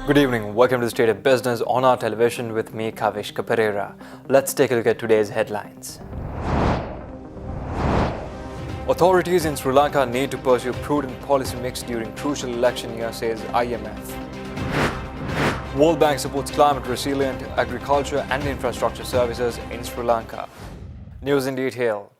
Good evening, welcome to the State of Business on our television with me, Kavishka Pereira. Let's take a look at today's headlines. Authorities in Sri Lanka need to pursue prudent policy mix during crucial election year, says IMF. World Bank supports climate resilient agriculture and infrastructure services in Sri Lanka. News in detail.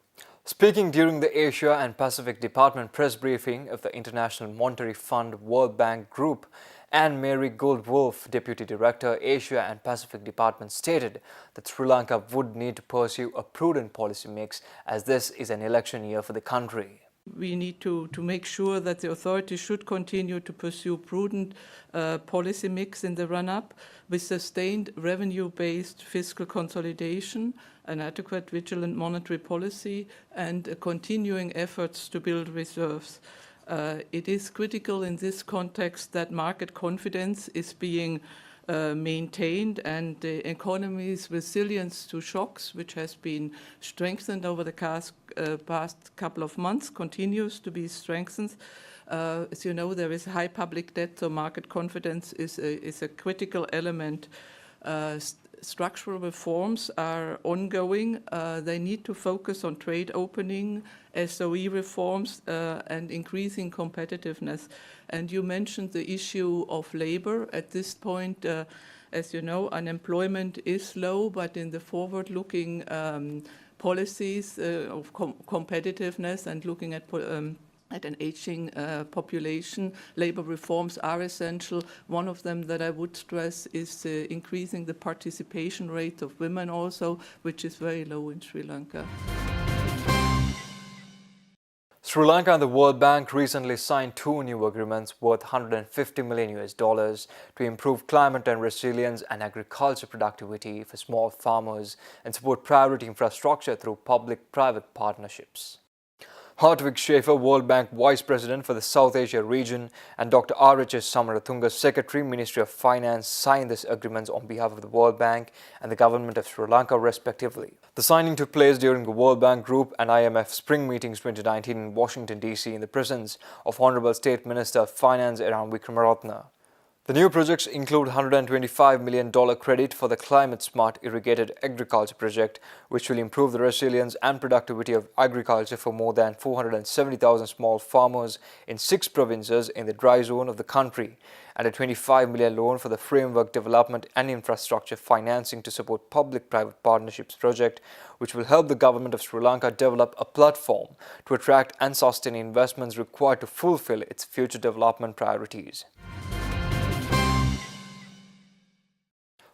Speaking during the Asia and Pacific Department press briefing of the International Monetary Fund World Bank Group, Anne Mary Goldwolf, Deputy Director, Asia and Pacific Department, stated that Sri Lanka would need to pursue a prudent policy mix as this is an election year for the country. We need to make sure that the authorities should continue to pursue prudent policy mix in the run-up with sustained revenue-based fiscal consolidation, an adequate vigilant monetary policy, and continuing efforts to build reserves. It is critical in this context that market confidence is being maintained and the economy's resilience to shocks, which has been strengthened over the past couple of months, continues to be strengthened. As you know, there is high public debt, so market confidence is a critical element. Structural reforms are ongoing. They need to focus on trade opening, SOE reforms, and increasing competitiveness. And you mentioned the issue of labor. At this point, as you know, unemployment is low, but in the forward-looking policies of competitiveness and looking at an aging population, labor reforms are essential. One of them that I would stress is increasing the participation rate of women also, which is very low in Sri Lanka. Sri Lanka and the World Bank recently signed two new agreements worth $150 million to improve climate and resilience and agriculture productivity for small farmers and support priority infrastructure through public-private partnerships. Hartwig Schaefer, World Bank Vice President for the South Asia region, and Dr. R.H.S. Samaratunga, Secretary, Ministry of Finance, signed these agreements on behalf of the World Bank and the Government of Sri Lanka, respectively. The signing took place during the World Bank Group and IMF Spring Meetings 2019 in Washington, D.C. in the presence of Honorable State Minister of Finance Eran Wickramaratne. The new projects include $125 million credit for the Climate Smart Irrigated Agriculture project, which will improve the resilience and productivity of agriculture for more than 470,000 small farmers in 6 provinces in the dry zone of the country, and a $25 million loan for the Framework Development and Infrastructure Financing to support Public-Private Partnerships project, which will help the Government of Sri Lanka develop a platform to attract and sustain investments required to fulfill its future development priorities.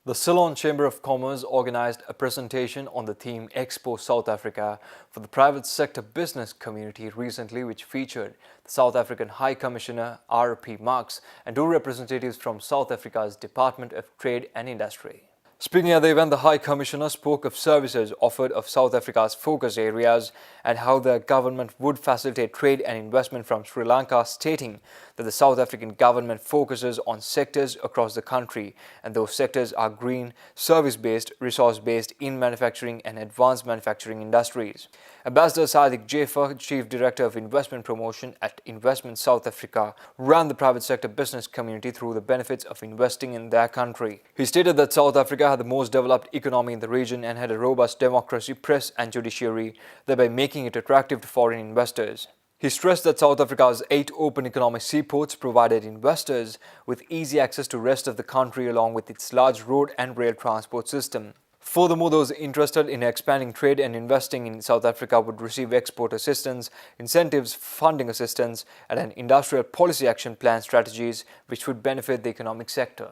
The Ceylon Chamber of Commerce organized a presentation on the theme Expo South Africa for the private sector business community recently, which featured the South African High Commissioner R.P. Marks and 2 representatives from South Africa's Department of Trade and Industry. Speaking at the event, the High Commissioner spoke of services offered of South Africa's focus areas and how the government would facilitate trade and investment from Sri Lanka, stating that the South African government focuses on sectors across the country, and those sectors are green, service-based, resource-based in manufacturing and advanced manufacturing industries. Ambassador Sadiq Jaffer, Chief Director of Investment Promotion at Investment South Africa, ran the private sector business community through the benefits of investing in their country. He stated that South Africa had the most developed economy in the region and had a robust democracy, press and judiciary, thereby making it attractive to foreign investors. He stressed that South Africa's 8 open economic seaports provided investors with easy access to the rest of the country along with its large road and rail transport system. Furthermore, those interested in expanding trade and investing in South Africa would receive export assistance, incentives, funding assistance, and an industrial policy action plan strategies which would benefit the economic sector.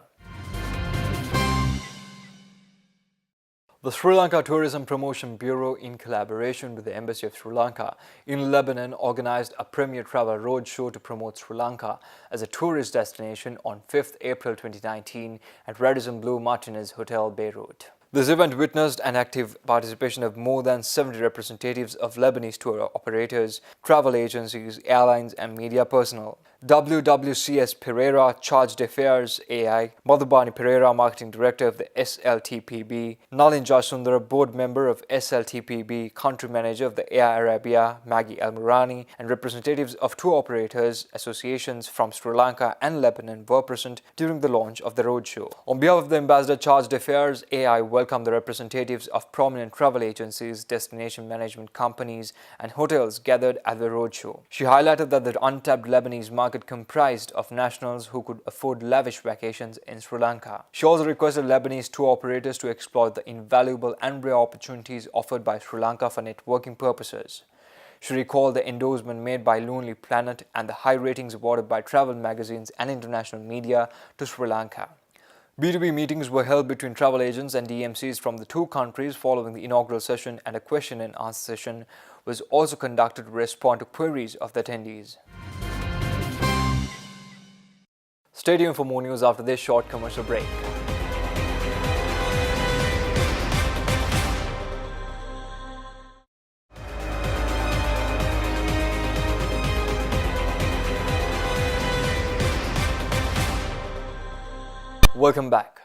The Sri Lanka Tourism Promotion Bureau, in collaboration with the Embassy of Sri Lanka in Lebanon, organized a premier travel roadshow to promote Sri Lanka as a tourist destination on 5th April 2019 at Radisson Blu Martinez Hotel, Beirut. This event witnessed an active participation of more than 70 representatives of Lebanese tour operators, travel agencies, airlines and media personnel. WWCS Pereira, Charge d'Affaires AI, Madhubani Pereira, Marketing Director of the SLTPB, Nalin Jasundara, Board Member of SLTPB, Country Manager of the AI Arabia, Maggie Al-Murani, and representatives of tour operators associations from Sri Lanka and Lebanon were present during the launch of the roadshow. On behalf of the Ambassador Charge d'Affaires, AI welcomed the representatives of prominent travel agencies, destination management companies, and hotels gathered at the roadshow. She highlighted that the untapped Lebanese market comprised of nationals who could afford lavish vacations in Sri Lanka. She also requested Lebanese tour operators to exploit the invaluable and rare opportunities offered by Sri Lanka for networking purposes. She recalled the endorsement made by Lonely Planet and the high ratings awarded by travel magazines and international media to Sri Lanka. B2B meetings were held between travel agents and DMCs from the two countries following the inaugural session, and a question and answer session was also conducted to respond to queries of the attendees. Stay tuned for more news after this short commercial break. Welcome back.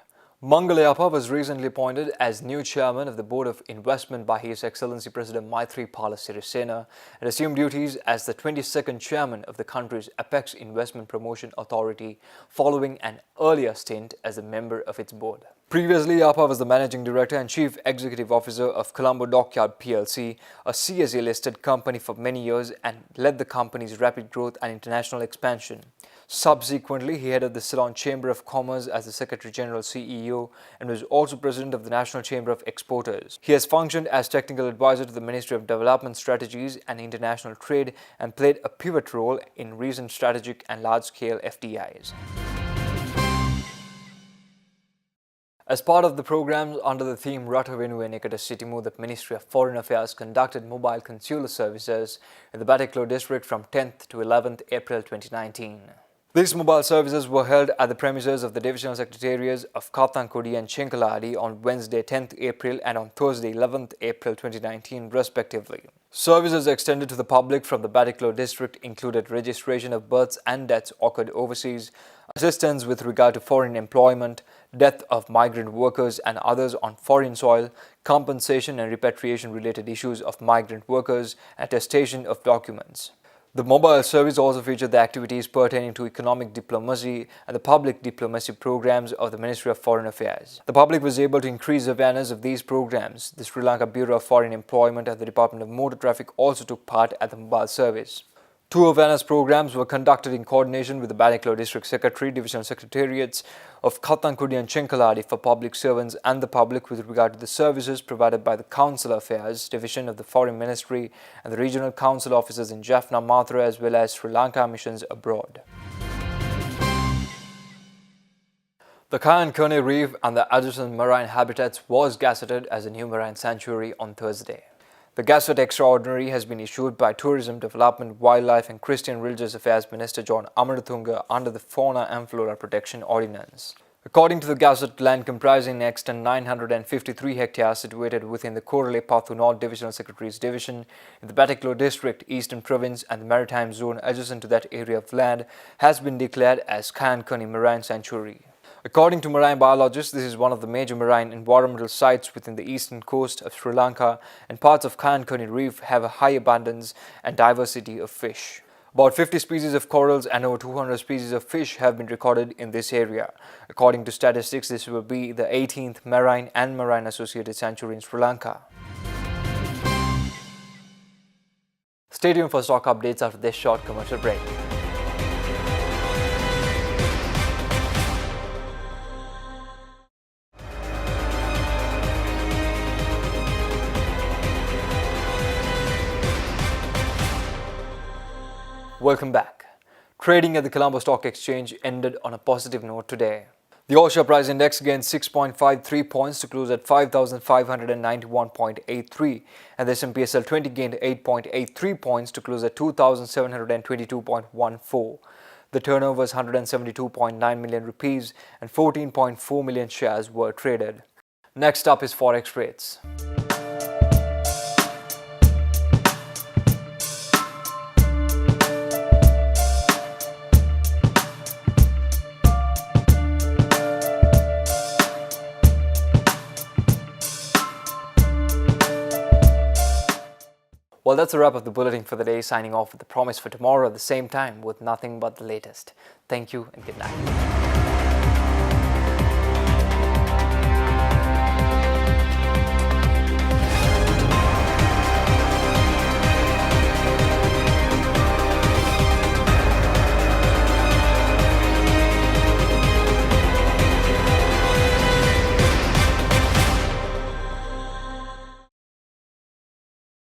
Mangalayappa was recently appointed as new chairman of the Board of Investment by His Excellency President Maithripala Sirisena and assumed duties as the 22nd chairman of the country's Apex Investment Promotion Authority following an earlier stint as a member of its board. Previously, Yappa was the managing director and chief executive officer of Colombo Dockyard plc, a CSE-listed company for many years, and led the company's rapid growth and international expansion. Subsequently, he headed the Ceylon Chamber of Commerce as the Secretary General CEO and was also president of the National Chamber of Exporters. He has functioned as technical advisor to the Ministry of Development Strategies and International Trade and played a pivot role in recent strategic and large-scale FDIs. As part of the programs under the theme Rathavenu Enikata Sitimu, the Ministry of Foreign Affairs conducted mobile consular services in the Batiklo district from 10th to 11th April 2019. These mobile services were held at the premises of the Divisional Secretariats of Kathankudi and Chinkaladi on Wednesday 10th April and on Thursday 11th April 2019 respectively. Services extended to the public from the Batiklo district included registration of births and deaths occurred overseas, assistance with regard to foreign employment, death of migrant workers and others on foreign soil, compensation and repatriation related issues of migrant workers, and attestation of documents. The mobile service also featured the activities pertaining to economic diplomacy and the public diplomacy programs of the Ministry of Foreign Affairs. The public was able to increase awareness of these programs. The Sri Lanka Bureau of Foreign Employment and the Department of Motor Traffic also took part at the mobile service. Two awareness programs were conducted in coordination with the Batiklo District Secretary, Divisional Secretariats of Kathankudi and Chinkaladi for public servants and the public with regard to the services provided by the Consular Affairs Division of the Foreign Ministry and the Regional Council offices in Jaffna, Mathura as well as Sri Lanka missions abroad. The Kayankone Reef and the adjacent marine habitats was gazetted as a new marine sanctuary on Thursday. The Gazette Extraordinary has been issued by Tourism Development, Wildlife and Christian Religious Affairs Minister John Amarathunga under the Fauna and Flora Protection Ordinance. According to the Gazette, land comprising an extent 953 hectares situated within the Korale Pathu North Divisional Secretary's Division in the Batiklo District, Eastern Province and the Maritime Zone adjacent to that area of land has been declared as Kayankone Marine Sanctuary. According to marine biologists, this is one of the major marine environmental sites within the eastern coast of Sri Lanka, and parts of Kayankone Reef have a high abundance and diversity of fish. About 50 species of corals and over 200 species of fish have been recorded in this area. According to statistics, this will be the 18th marine and marine associated sanctuary in Sri Lanka. Stay tuned for stock updates after this short commercial break. Welcome back. Trading at the Colombo Stock Exchange ended on a positive note today. The All-Share Price Index gained 6.53 points to close at 5,591.83 and the S&P SL20 gained 8.83 points to close at 2,722.14. The turnover was 172.9 million rupees and 14.4 million shares were traded. Next up is Forex rates. Well, that's a wrap of the bulletin for the day, signing off with the promise for tomorrow at the same time with nothing but the latest. Thank you and good night.